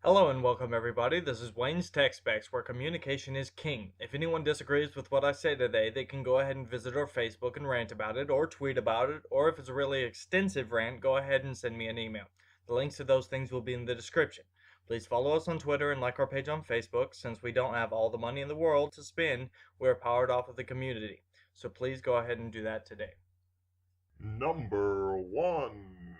Hello and welcome everybody. This is Wayne's Tech Specs, where communication is king. If anyone disagrees with what I say today, they can go ahead and visit our Facebook and rant about it, or tweet about it, or if it's a really extensive rant, go ahead and send me an email. The links to those things will be in the description. Please follow us on Twitter and like our page on Facebook. Since we don't have all the money in the world to spend, we are powered off of the community. So please go ahead and do that today. Number one.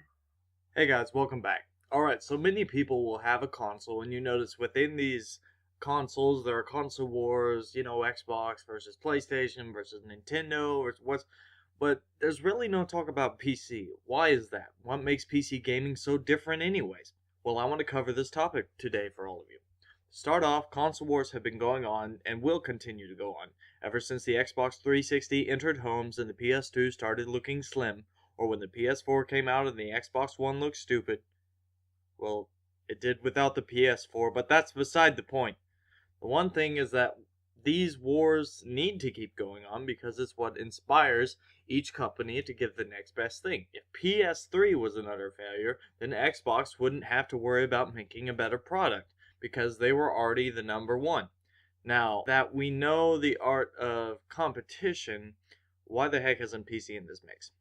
Hey guys, welcome back. Alright, so many people will have a console, and you notice within these consoles, there are console wars, Xbox versus PlayStation versus Nintendo, or what's, but there's really no talk about PC. Why is that? What makes PC gaming so different anyways? Well, I want to cover this topic today for all of you. To start off, console wars have been going on and will continue to go on ever since the Xbox 360 entered homes and the PS2 started looking slim, or when the PS4 came out and the Xbox One looked stupid. Well, it did without the PS4, but that's beside the point. The one thing is that these wars need to keep going on because it's what inspires each company to give the next best thing. If PS3 was an utter failure, then Xbox wouldn't have to worry about making a better product because they were already the number one. Now that we know the art of competition, why the heck isn't PC in this mix?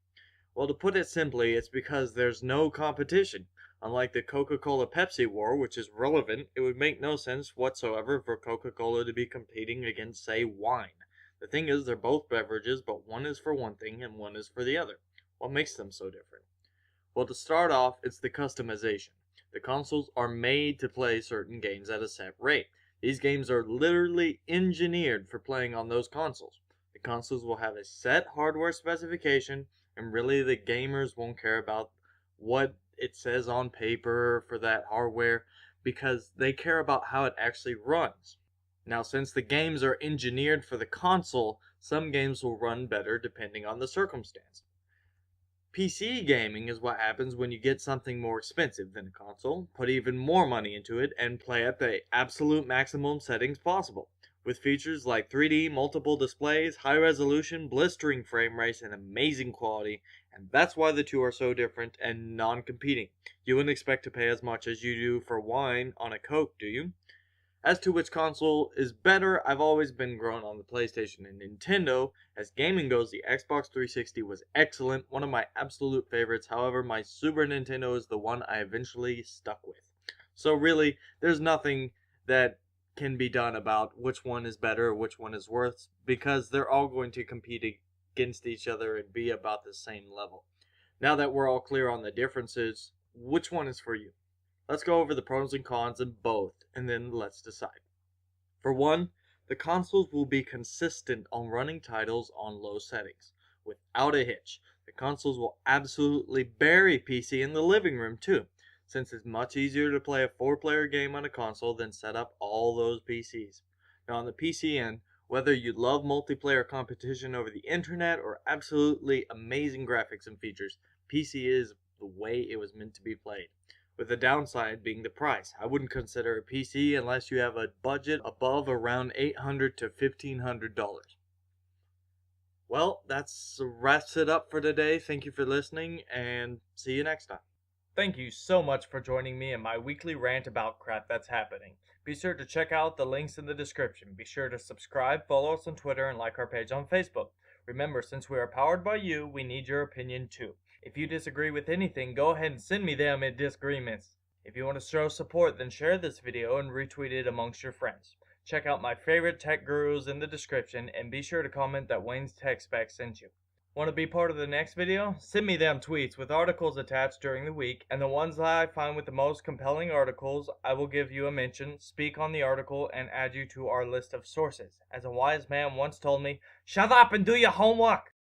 Well, to put it simply, it's because there's no competition. Unlike the Coca-Cola Pepsi war, which is relevant, it would make no sense whatsoever for Coca-Cola to be competing against, say, wine. The thing is, they're both beverages, but one is for one thing and one is for the other. What makes them so different? Well, to start off, it's the customization. The consoles are made to play certain games at a set rate. These games are literally engineered for playing on those consoles. The consoles will have a set hardware specification, and really the gamers won't care about what it says on paper for that hardware because they care about how it actually runs. Now, since the games are engineered for the console, some games will run better depending on the circumstance. PC gaming is what happens when you get something more expensive than a console, put even more money into it, and play at the absolute maximum settings possible. With features like 3D, multiple displays, high resolution, blistering frame rates, and amazing quality, and that's why the two are so different and non-competing. You wouldn't expect to pay as much as you do for wine on a Coke, do you? As to which console is better, I've always been grown on the PlayStation and Nintendo. As gaming goes, the Xbox 360 was excellent, one of my absolute favorites. However, my Super Nintendo is the one I eventually stuck with. So really, there's nothing that can be done about which one is better or which one is worse, because they're all going to compete against each other and be about the same level. Now that we're all clear on the differences, which one is for you? Let's go over the pros and cons of both, and then let's decide. For one, the consoles will be consistent on running titles on low settings, without a hitch. The consoles will absolutely bury PC in the living room too, since it's much easier to play a 4-player game on a console than set up all those PCs. Now on the PC end, whether you love multiplayer competition over the internet or absolutely amazing graphics and features, PC is the way it was meant to be played, with the downside being the price. I wouldn't consider a PC unless you have a budget above around $800 to $1,500. Well, that's wraps it up for today. Thank you for listening, and see you next time. Thank you so much for joining me in my weekly rant about crap that's happening. Be sure to check out the links in the description. Be sure to subscribe, follow us on Twitter, and like our page on Facebook. Remember, since we are powered by you, we need your opinion too. If you disagree with anything, go ahead and send me them disagreements. If you want to show support, then share this video and retweet it amongst your friends. Check out my favorite tech gurus in the description, and be sure to comment that Wayne's Tech Spec sent you. Want to be part of the next video? Send me them tweets with articles attached during the week, and the ones that I find with the most compelling articles, I will give you a mention, speak on the article, and add you to our list of sources. As a wise man once told me, shut up and do your homework!